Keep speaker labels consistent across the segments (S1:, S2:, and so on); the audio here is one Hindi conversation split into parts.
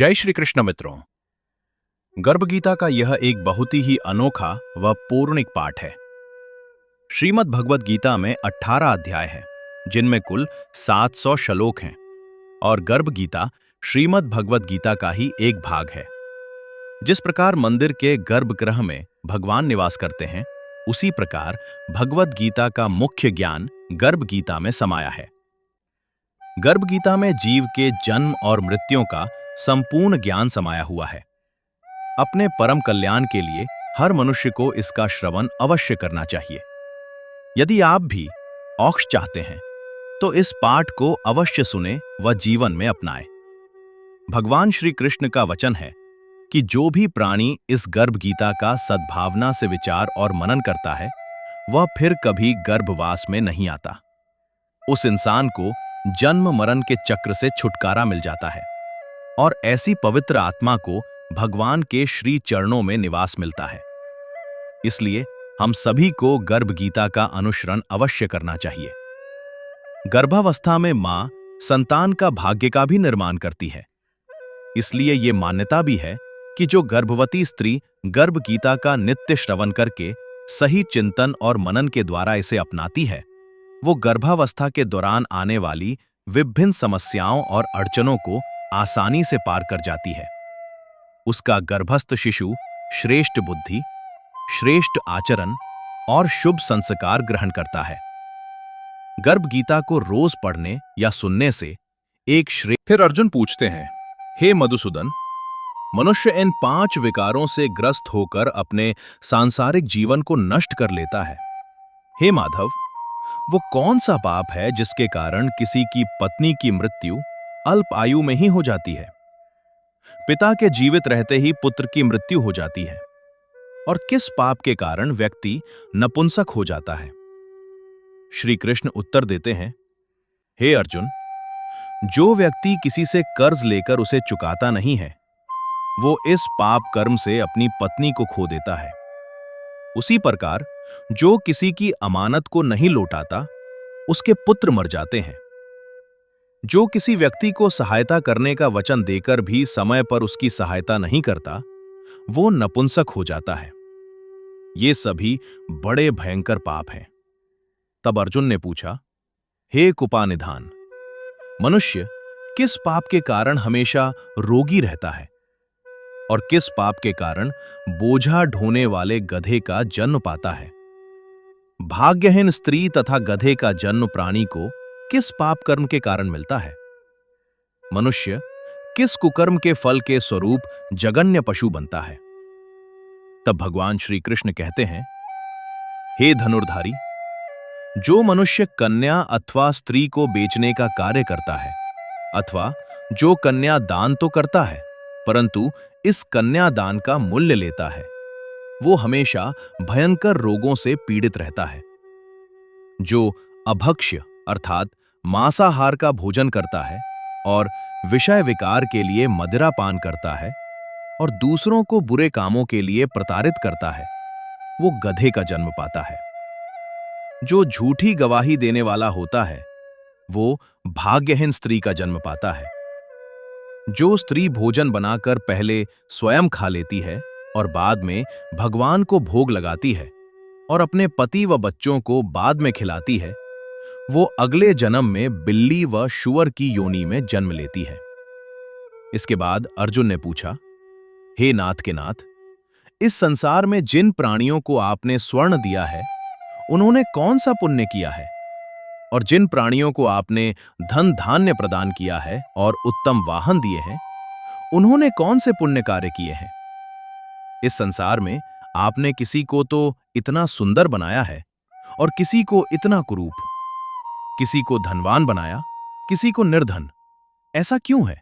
S1: जय श्री कृष्ण मित्रों। गर्भ गीता का यह एक बहुत ही अनोखा व पौराणिक पाठ है। श्रीमद् भगवद गीता में 18 अध्याय हैं, जिनमें कुल 700 श्लोक हैं और गर्भ गीता श्रीमद् भगवद गीता का ही एक भाग है। जिस प्रकार मंदिर के गर्भगृह में भगवान निवास करते हैं, उसी प्रकार भगवद गीता का मुख्य ज्ञान गर्भ गीता में समाया है। गर्भ गीता में जीव के जन्म और मृत्यु का संपूर्ण ज्ञान समाया हुआ है। अपने परम कल्याण के लिए हर मनुष्य को इसका श्रवण अवश्य करना चाहिए। यदि आप भी मोक्ष चाहते हैं तो इस पाठ को अवश्य सुने व जीवन में अपनाएं। भगवान श्री कृष्ण का वचन है कि जो भी प्राणी इस गर्भ गीता का सद्भावना से विचार और मनन करता है, वह फिर कभी गर्भवास में नहीं आता। उस इंसान को जन्म मरण के चक्र से छुटकारा मिल जाता है और ऐसी पवित्र आत्मा को भगवान के श्री चरणों में निवास मिलता है। इसलिए हम सभी को गर्भ गीता का अनुसरण अवश्य करना चाहिए। गर्भावस्था में मां संतान का भाग्य का भी निर्माण करती है। इसलिए ये मान्यता भी है कि जो गर्भवती स्त्री गर्भ गीता का नित्य श्रवण करके सही चिंतन और मनन के द्वारा इसे अपनाती है, वो गर्भावस्था के दौरान आने वाली विभिन्न समस्याओं और अड़चनों को आसानी से पार कर जाती है। उसका गर्भस्थ शिशु श्रेष्ठ बुद्धि, श्रेष्ठ आचरण और शुभ संस्कार ग्रहण करता है। गर्भ गीता को रोज पढ़ने या सुनने से एक फिर अर्जुन पूछते हैं, हे मधुसूदन, मनुष्य इन 5 विकारों से ग्रस्त होकर अपने सांसारिक जीवन को नष्ट कर लेता है। हे माधव, वो कौन सा पाप है जिसके कारण किसी की पत्नी की मृत्यु अल्प आयु में ही हो जाती है, पिता के जीवित रहते ही पुत्र की मृत्यु हो जाती है, और किस पाप के कारण व्यक्ति नपुंसक हो जाता है? श्री कृष्ण उत्तर देते हैं, हे अर्जुन, जो व्यक्ति किसी से कर्ज लेकर उसे चुकाता नहीं है, वो इस पाप कर्म से अपनी पत्नी को खो देता है। उसी प्रकार जो किसी की अमानत को नहीं लौटाता, उसके पुत्र मर जाते हैं। जो किसी व्यक्ति को सहायता करने का वचन देकर भी समय पर उसकी सहायता नहीं करता, वो नपुंसक हो जाता है। ये सभी बड़े भयंकर पाप हैं। तब अर्जुन ने पूछा, हे कुपानिधान, मनुष्य किस पाप के कारण हमेशा रोगी रहता है और किस पाप के कारण बोझा ढोने वाले गधे का जन्म पाता है? भाग्यहीन स्त्री तथा गधे का जन्म प्राणी को किस पाप कर्म के कारण मिलता है? मनुष्य किस कुकर्म के फल के स्वरूप जगन्य पशु बनता है? तब भगवान श्री कृष्ण कहते हैं, हे धनुर्धारी, जो मनुष्य कन्या अथवा स्त्री को बेचने का कार्य करता है, अथवा जो कन्या दान तो करता है परंतु इस कन्या दान का मूल्य लेता है, वो हमेशा भयंकर रोगों से पीड़ित रहता है। जो अभक्ष्य अर्थात मांसाहार का भोजन करता है और विषय विकार के लिए मदिरा पान करता है और दूसरों को बुरे कामों के लिए प्रताड़ित करता है, वो गधे का जन्म पाता है। जो झूठी गवाही देने वाला होता है, वो भाग्यहीन स्त्री का जन्म पाता है। जो स्त्री भोजन बनाकर पहले स्वयं खा लेती है और बाद में भगवान को भोग लगाती है और अपने पति व बच्चों को बाद में खिलाती है, वो अगले जन्म में बिल्ली व शुअर की योनि में जन्म लेती है। इसके बाद अर्जुन ने पूछा, हे नाथ के नाथ, इस संसार में जिन प्राणियों को आपने स्वर्ण दिया है, उन्होंने कौन सा पुण्य किया है? और जिन प्राणियों को आपने धन धान्य प्रदान किया है और उत्तम वाहन दिए हैं, उन्होंने कौन से पुण्य कार्य किए हैं? इस संसार में आपने किसी को तो इतना सुंदर बनाया है और किसी को इतना कुरूप, किसी को धनवान बनाया, किसी को निर्धन। ऐसा क्यों है?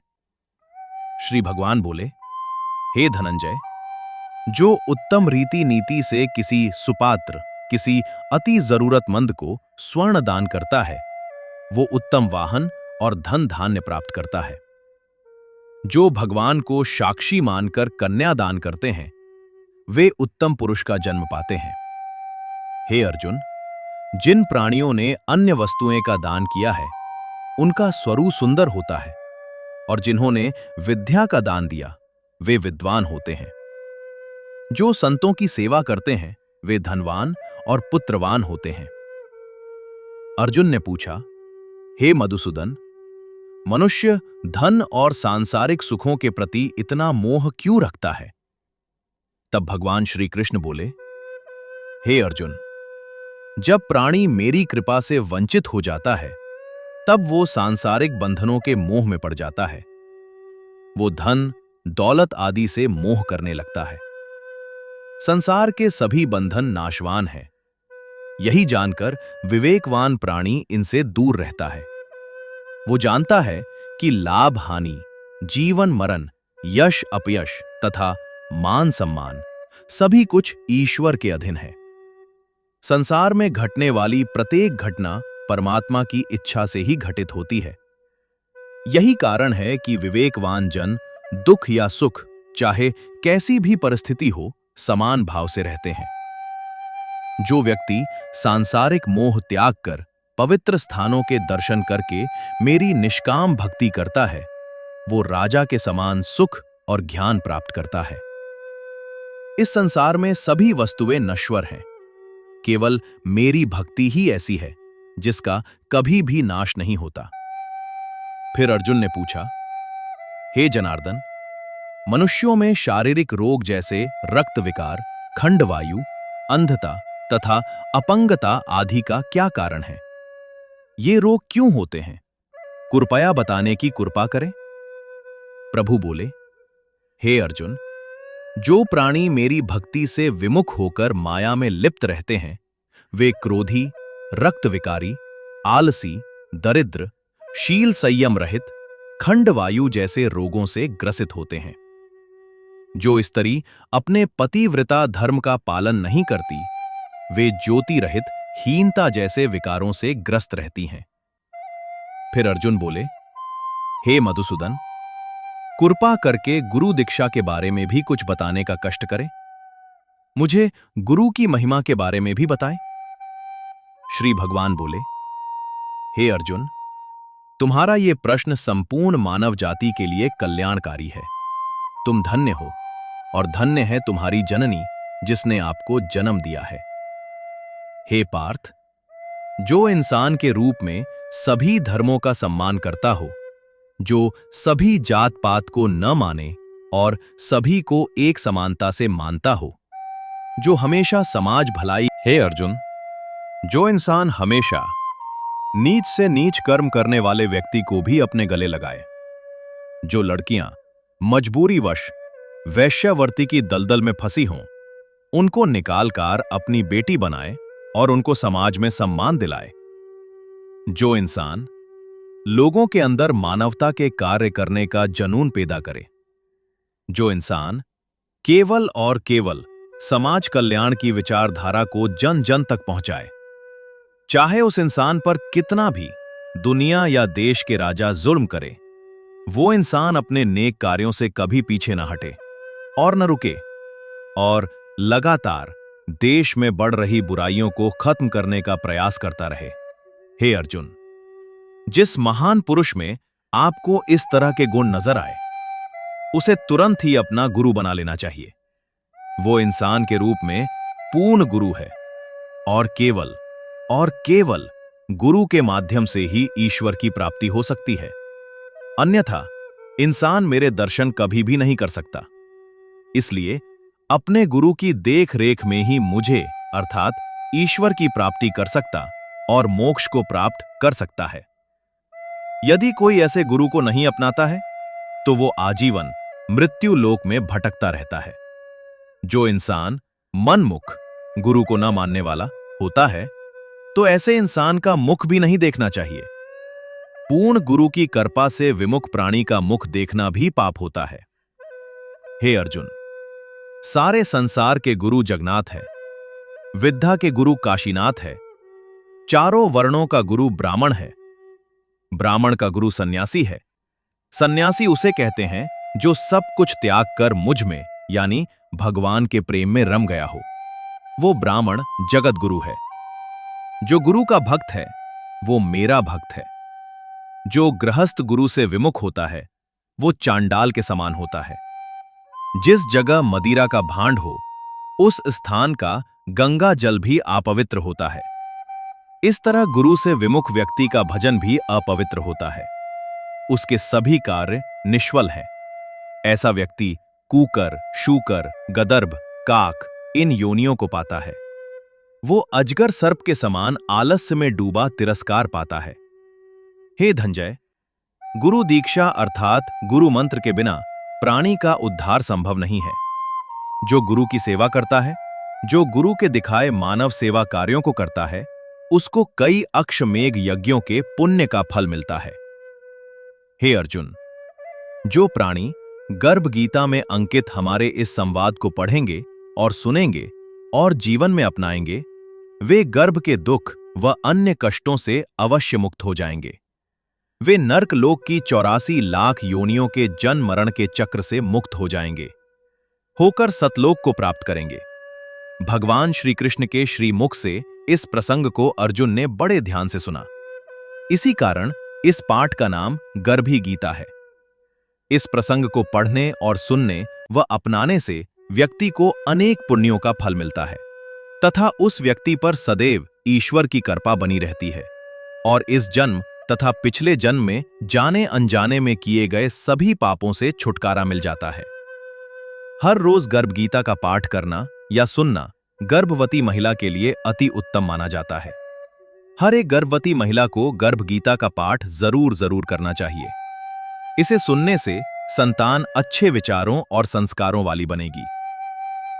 S1: श्री भगवान बोले, हे धनंजय, जो उत्तम रीति नीति से किसी सुपात्र, किसी अति जरूरतमंद को स्वर्ण दान करता है, वो उत्तम वाहन और धन धान्य प्राप्त करता है। जो भगवान को साक्षी मानकर कन्या दान करते हैं, वे उत्तम पुरुष का जन्म पाते हैं। हे अर्जुन, जिन प्राणियों ने अन्य वस्तुएं का दान किया है, उनका स्वरूप सुंदर होता है और जिन्होंने विद्या का दान दिया वे विद्वान होते हैं। जो संतों की सेवा करते हैं वे धनवान और पुत्रवान होते हैं। अर्जुन ने पूछा, हे मधुसूदन, मनुष्य धन और सांसारिक सुखों के प्रति इतना मोह क्यों रखता है? तब भगवान श्री कृष्ण बोले, हे अर्जुन, जब प्राणी मेरी कृपा से वंचित हो जाता है तब वो सांसारिक बंधनों के मोह में पड़ जाता है। वो धन, दौलत आदि से मोह करने लगता है। संसार के सभी बंधन नाशवान हैं। यही जानकर विवेकवान प्राणी इनसे दूर रहता है। वो जानता है कि लाभ हानि, जीवन मरण, यश अपयश तथा मान सम्मान सभी कुछ ईश्वर के अधीन है। संसार में घटने वाली प्रत्येक घटना परमात्मा की इच्छा से ही घटित होती है। यही कारण है कि विवेकवान जन दुख या सुख, चाहे कैसी भी परिस्थिति हो, समान भाव से रहते हैं। जो व्यक्ति सांसारिक मोह त्याग कर पवित्र स्थानों के दर्शन करके मेरी निष्काम भक्ति करता है, वो राजा के समान सुख और ज्ञान प्राप्त करता है। इस संसार में सभी वस्तुएं नश्वर हैं। केवल मेरी भक्ति ही ऐसी है जिसका कभी भी नाश नहीं होता। फिर अर्जुन ने पूछा, हे जनार्दन, मनुष्यों में शारीरिक रोग जैसे रक्त विकार, खंडवायु, अंधता तथा अपंगता आदि का क्या कारण है? ये रोग क्यों होते हैं? कृपया बताने की कृपा करें। प्रभु बोले, हे अर्जुन, जो प्राणी मेरी भक्ति से विमुख होकर माया में लिप्त रहते हैं, वे क्रोधी, रक्त विकारी, आलसी, दरिद्र, शील संयम रहित, खंडवायु जैसे रोगों से ग्रसित होते हैं। जो स्त्री अपने पतिव्रता धर्म का पालन नहीं करती, वे ज्योति रहित हीनता जैसे विकारों से ग्रस्त रहती हैं। फिर अर्जुन बोले, हे मधुसूदन, कृपा करके गुरु दीक्षा के बारे में भी कुछ बताने का कष्ट करें। मुझे गुरु की महिमा के बारे में भी बताएं। श्री भगवान बोले, हे अर्जुन, तुम्हारा यह प्रश्न संपूर्ण मानव जाति के लिए कल्याणकारी है। तुम धन्य हो और धन्य है तुम्हारी जननी जिसने आपको जन्म दिया है। हे पार्थ, जो इंसान के रूप में सभी धर्मों का सम्मान करता हो, जो सभी जात पात को न माने और सभी को एक समानता से मानता हो, जो हमेशा समाज भलाई। हे अर्जुन, जो इंसान हमेशा नीच से नीच कर्म करने वाले व्यक्ति को भी अपने गले लगाए, जो लड़कियां मजबूरीवश वैश्यावर्ती की दलदल में फंसी हों, उनको निकालकर अपनी बेटी बनाए और उनको समाज में सम्मान दिलाए, जो इंसान लोगों के अंदर मानवता के कार्य करने का जुनून पैदा करे, जो इंसान केवल और केवल समाज कल्याण की विचारधारा को जन जन तक पहुंचाए, चाहे उस इंसान पर कितना भी दुनिया या देश के राजा जुल्म करे, वो इंसान अपने नेक कार्यों से कभी पीछे न हटे और न रुके और लगातार देश में बढ़ रही बुराइयों को खत्म करने का प्रयास करता रहे। हे अर्जुन, जिस महान पुरुष में आपको इस तरह के गुण नजर आए, उसे तुरंत ही अपना गुरु बना लेना चाहिए। वो इंसान के रूप में पूर्ण गुरु है और केवल गुरु के माध्यम से ही ईश्वर की प्राप्ति हो सकती है। अन्यथा इंसान मेरे दर्शन कभी भी नहीं कर सकता। इसलिए अपने गुरु की देख रेख में ही मुझे अर्थात ईश्वर की प्राप्ति कर सकता और मोक्ष को प्राप्त कर सकता है। यदि कोई ऐसे गुरु को नहीं अपनाता है तो वो आजीवन मृत्यु लोक में भटकता रहता है। जो इंसान मनमुख गुरु को न मानने वाला होता है, तो ऐसे इंसान का मुख भी नहीं देखना चाहिए। पूर्ण गुरु की कृपा से विमुख प्राणी का मुख देखना भी पाप होता है। हे अर्जुन, सारे संसार के गुरु जगन्नाथ है, विद्या के गुरु काशीनाथ है, चारों वर्णों का गुरु ब्राह्मण है, ब्राह्मण का गुरु सन्यासी है, सन्यासी उसे कहते हैं जो सब कुछ त्याग कर मुझ में यानी भगवान के प्रेम में रम गया हो, वो ब्राह्मण जगत गुरु है। जो गुरु का भक्त है वो मेरा भक्त है। जो गृहस्थ गुरु से विमुख होता है वो चांडाल के समान होता है। जिस जगह मदिरा का भांड हो, उस स्थान का गंगा जल भी अपवित्र होता है। इस तरह गुरु से विमुख व्यक्ति का भजन भी अपवित्र होता है। उसके सभी कार्य निष्फल हैं। ऐसा व्यक्ति कूकर, शूकर, गदर्भ, काक इन योनियों को पाता है। वो अजगर सर्प के समान आलस्य में डूबा तिरस्कार पाता है। हे धनंजय, गुरु दीक्षा अर्थात गुरु मंत्र के बिना प्राणी का उद्धार संभव नहीं है। जो गुरु की सेवा करता है, जो गुरु के दिखाए मानव सेवा कार्यों को करता है, उसको कई अक्षमेघ यज्ञों के पुण्य का फल मिलता है। हे अर्जुन, जो प्राणी गर्भ गीता में अंकित हमारे इस संवाद को पढ़ेंगे और सुनेंगे और जीवन में अपनाएंगे, वे गर्भ के दुख व अन्य कष्टों से अवश्य मुक्त हो जाएंगे। वे नर्क लोक की 84 लाख योनियों के जन्म मरण के चक्र से मुक्त हो जाएंगे, होकर सतलोक को प्राप्त करेंगे। भगवान श्री कृष्ण के श्रीमुख से इस प्रसंग को अर्जुन ने बड़े ध्यान से सुना। इसी कारण इस पाठ का नाम गर्भी गीता है। इस प्रसंग को पढ़ने और सुनने व अपनाने से व्यक्ति को अनेक पुण्यों का फल मिलता है तथा उस व्यक्ति पर सदैव ईश्वर की कृपा बनी रहती है और इस जन्म तथा पिछले जन्म में जाने अनजाने में किए गए सभी पापों से छुटकारा मिल जाता है। हर रोज गर्भ गीता का पाठ करना या सुनना गर्भवती महिला के लिए अति उत्तम माना जाता है। हर एक गर्भवती महिला को गर्भ गीता का पाठ जरूर करना चाहिए। इसे सुनने से संतान अच्छे विचारों और संस्कारों वाली बनेगी।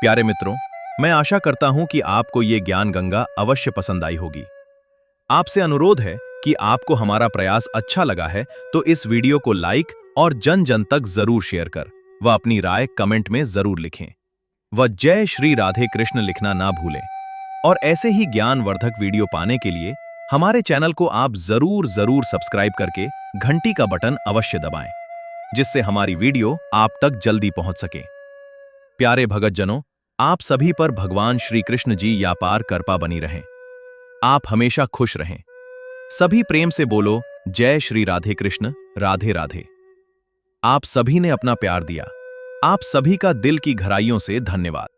S1: प्यारे मित्रों, मैं आशा करता हूं कि आपको ये ज्ञान गंगा अवश्य पसंद आई होगी। आपसे अनुरोध है कि आपको हमारा प्रयास अच्छा लगा है तो इस वीडियो को लाइक और जन जन तक जरूर शेयर कर व अपनी राय कमेंट में जरूर लिखें व जय श्री राधे कृष्ण लिखना ना भूलें। और ऐसे ही ज्ञानवर्धक वीडियो पाने के लिए हमारे चैनल को आप जरूर सब्सक्राइब करके घंटी का बटन अवश्य दबाएं, जिससे हमारी वीडियो आप तक जल्दी पहुंच सके। प्यारे भगतजनों, आप सभी पर भगवान श्री कृष्ण जी यापार कृपा बनी रहें। आप हमेशा खुश रहें। सभी प्रेम से बोलो जय श्री राधे कृष्ण, राधे राधे। आप सभी ने अपना प्यार दिया। आप सभी का दिल की गहराइयों से धन्यवाद।